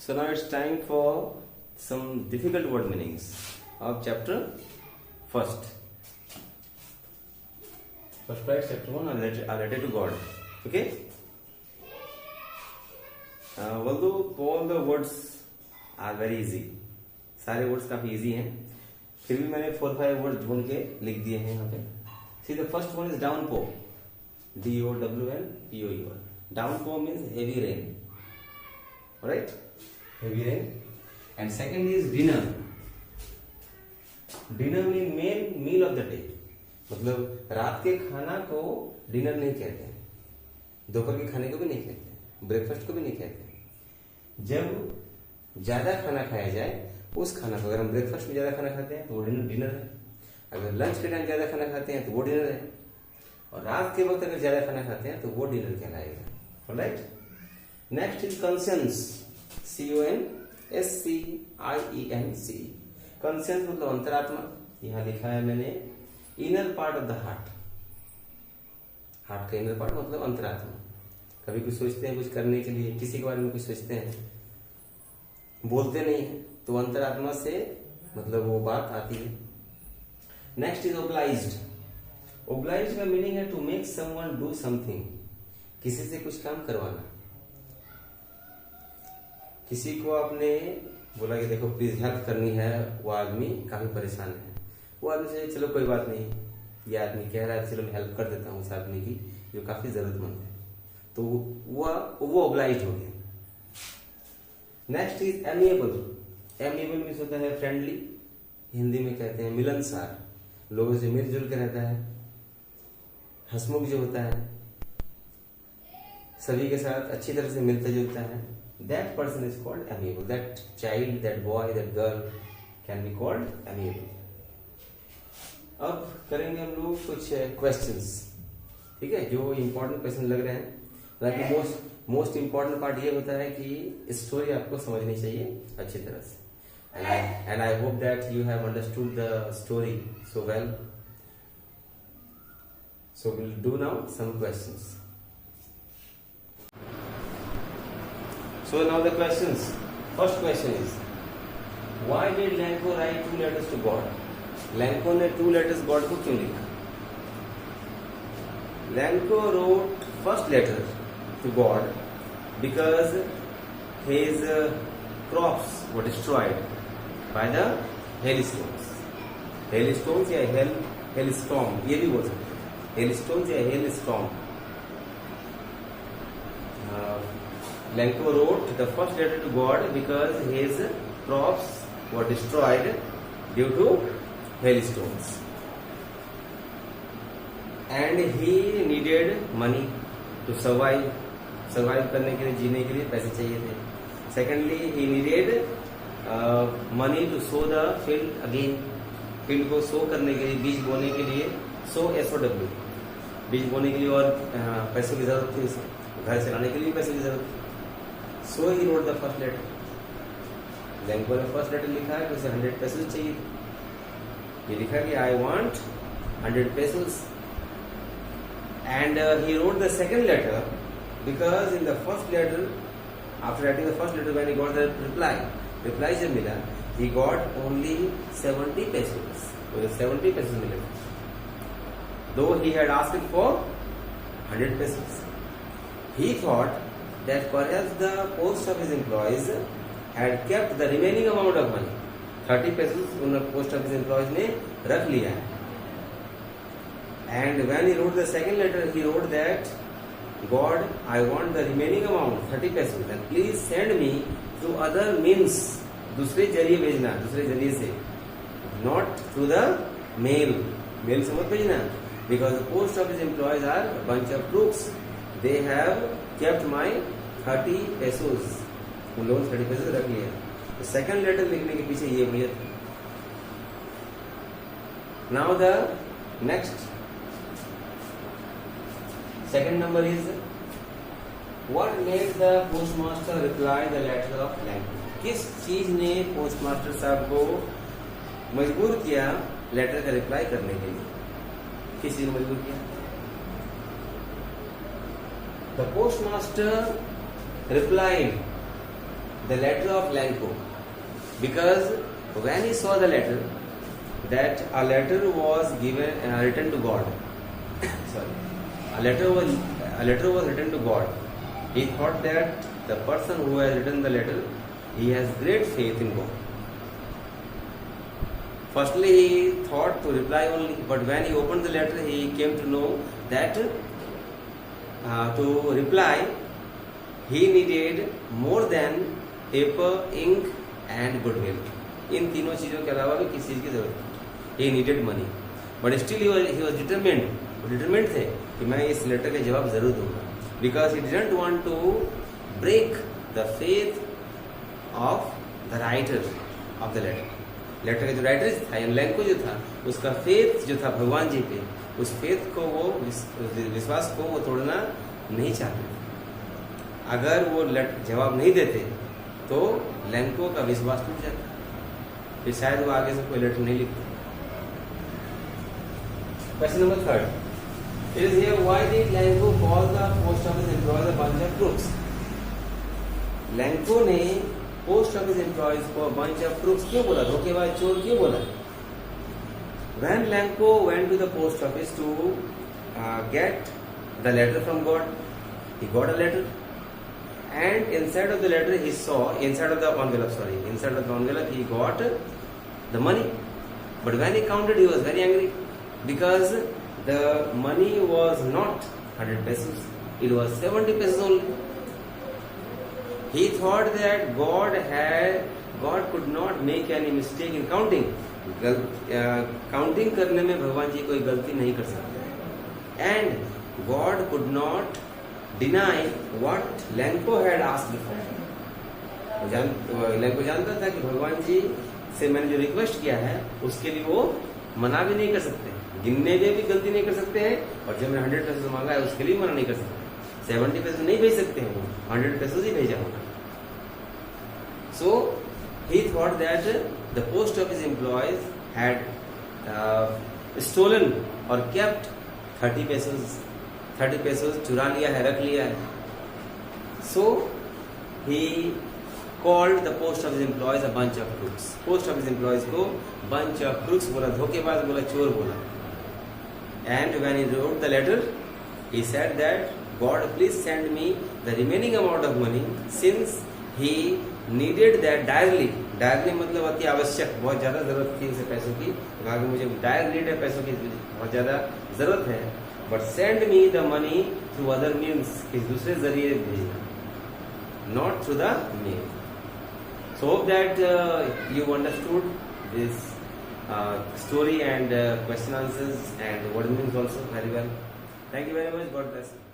So now it's time for some difficult word meanings of chapter first. First part, chapter 1 are related to God. Okay? Although all the words are very easy, सारे words काफी easy हैं, फिर भी मैंने 4-5 words ढूंढ के लिख दिए हैं यहाँ पे. See, the first one is downpour. D-O-W-N-P-O-U-R. Downpour means heavy rain. Alright? Heavy rain. And second is dinner. Dinner means main meal of the day. मतलब रात के खाना को डिनर नहीं कहते हैं, दोपहर के खाने को भी नहीं कहते हैं, ब्रेकफास्ट को भी नहीं कहते हैं. जब ज्यादा खाना खाया जाए उस खाना को, अगर हम ब्रेकफास्ट में ज्यादा खाना खाते हैं तो वो डिनर है, अगर लंच के टाइम ज्यादा खाना खाते हैं तो वो डिनर है, और रात के वक्त अगर ज्यादा खाना खाते हैं तो वो डिनर कहलाएगा. Alright. Next is conscience. CONSCIENC. Conscience मतलब अंतरात्मा. यहां लिखा है मैंने inner part of the heart. Heart का इनर पार्ट मतलब अंतरात्मा. कभी कुछ सोचते हैं, कुछ करने के लिए किसी के बारे में कुछ सोचते हैं, बोलते नहीं है, तो अंतरात्मा से मतलब वो बात आती है. Next is obliged. ओब्लाइज्ड का मीनिंग है to make someone do something. किसी से कुछ काम करवाना. किसी को आपने बोला कि देखो प्लीज हेल्प करनी है, वो आदमी काफी परेशान है, वो आदमी से चलो कोई बात नहीं, ये आदमी कह रहा है चलो मैं हेल्प कर देता हूँ उस आदमी की जो काफी जरूरतमंद है, तो वो ओब्लाइज्ड हो गया. Next is amiable. Amiable means होता है फ्रेंडली. हिंदी में कहते हैं मिलनसार, लोगों से मिलजुल के रहता है, हंसमुख जो होता है, सभी के साथ अच्छी तरह से मिलता जुलता है. That person is called amiable. That child, that boy, that girl can be called amiable. अब करेंगे हम लोग कुछ क्वेश्चंस. ठीक है, जो इम्पोर्टेंट क्वेश्चन लग रहे हैं. ताकि मोस्ट इम्पोर्टेंट पार्ट ये होता है कि स्टोरी आपको समझनी चाहिए अच्छी तरह से. And I hope that you have understood the story so well. So we'll do now some questions. So now the questions. First question is, why did Lenko write 2 letters to God? Lenko ने 2 letters God को क्यों लिखा? Lenko wrote first letter to God because his crops were destroyed by the hailstones. Hailstones या hailstorm ये भी बोल सकते हैं. Hailstones या hailstorm. Lenko wrote the first letter to God because his crops were destroyed due to hailstones. And he needed money to survive. Survive करने के लिए, जीने के लिए पैसे चाहिए थे. Secondly, he needed money to sow the field again. Field को सो करने के लिए, बीज बोने के लिए, SOW, बीज बोने के लिए और पैसों की जरूरत थी उसे, घर चलाने के लिए पैसों की जरूरत थी. So he wrote the first letter. Lenko ने फर्स्ट लेटर लिखा है कि उसे 100 pesos चाहिए. ये लिखा कि I want 100 pesos. And he wrote the second letter because in the first letter, after writing the first letter, when he got the reply जब मिला, he got only 70 pesos. तो 70 pesos मिले. Though he had asked for 100 pesos. He thought that perhaps the post office employees had kept the remaining amount of money. 30 pesos उन post office employees ने रख लिया है. And when he wrote the second letter, he wrote that God, I want the remaining amount 30 pesos and please send me through other means. दूसरे जरिए भेजना, दूसरे जरिए से, not through the mail. Mail से मत भेजना, because the post office employees are a bunch of crooks. They have kept my 30 pesos. उन लोगों ने 30 pesos रख लिया. तो सेकंड लेटर लिखने के पीछे ये वजह थी. Now the next second number is, what made the postmaster reply the letter of Lencho. किस चीज ने पोस्टमास्टर साहब को मजबूर किया लेटर का रिप्लाई करने के लिए? किस चीज ने मजबूर किया? The postmaster replied the letter of Lanko, because when he saw the letter, that a letter was given written to God. Sorry, a letter was written to God. He thought that the person who has written the letter, he has great faith in God. Firstly, he thought to reply only, but when he opened the letter, he came to know that to reply, he needed more than paper, ink and goodwill. इन तीनों चीजों के अलावा भी किसी चीज की जरूरत थी. He needed money, but still he was determined थे कि मैं इस लेटर का जवाब जरूर दूंगा, because he didn't want to break the faith of the writer of the letter. Letter का जो राइटर था लैंको जो था, उसका फेथ जो था भगवान जी पे, उस फेथ को वो विश्वास को वो तोड़ना नहीं चाहते. अगर वो जवाब नहीं देते तो लैंको का विश्वास टूट जाता, फिर शायद वो आगे से कोई लेटर नहीं लिखते. Question number 3. It is here, why did Lanko call the post office employees a bunch of crooks? Lanco ने पोस्ट ऑफिस एम्प्लॉयज को बंच ऑफ क्रूक्स क्यों बोला, धोखेबाज चोर क्यों बोला? When Lanko went to the post office to get the letter from God, he got a letter, and inside of the letter he saw, inside of the envelope he got the money. But when he counted, he was very angry, because the money was not 100 pesos, it was 70 pesos only. He thought that God could not make any mistake in counting. Counting करने में भगवान जी कोई गलती नहीं कर सकते. And God could not deny what Lanko had asked for. Lanco जानता था कि भगवान जी से मैंने जो रिक्वेस्ट किया है उसके लिए वो मना भी नहीं कर सकते, गिनने में भी गलती नहीं कर सकते हैं, और जब मैंने 100 पेसोस मांगा है उसके लिए मना नहीं कर सकते. 70 पेसोस नहीं भेज सकते हैं, 100 पेसोस ही भेजा होगा. So he thought that the post office employees had stolen or kept 30 pesos चुरा लिया है, रख लिया है. So he called the post office employees a bunch of crooks. Post office employees को bunch of crooks बोला, धोखेबाज बोला, चोर बोला. And when he wrote the letter, he said that God, please send me the remaining amount of money, since he needed that direly मतलब अति आवश्यक, बहुत ज्यादा जरूरत थी उसे पैसों की. कहा कि मुझे डायरेक्ट नीड है, पैसों की बहुत ज्यादा जरूरत है, but send me the money through other means, किसी दूसरे जरिए भेजना, not through the mail. So hope that you understood this story and question answers and what it means also very well. Thank you very much. God bless you.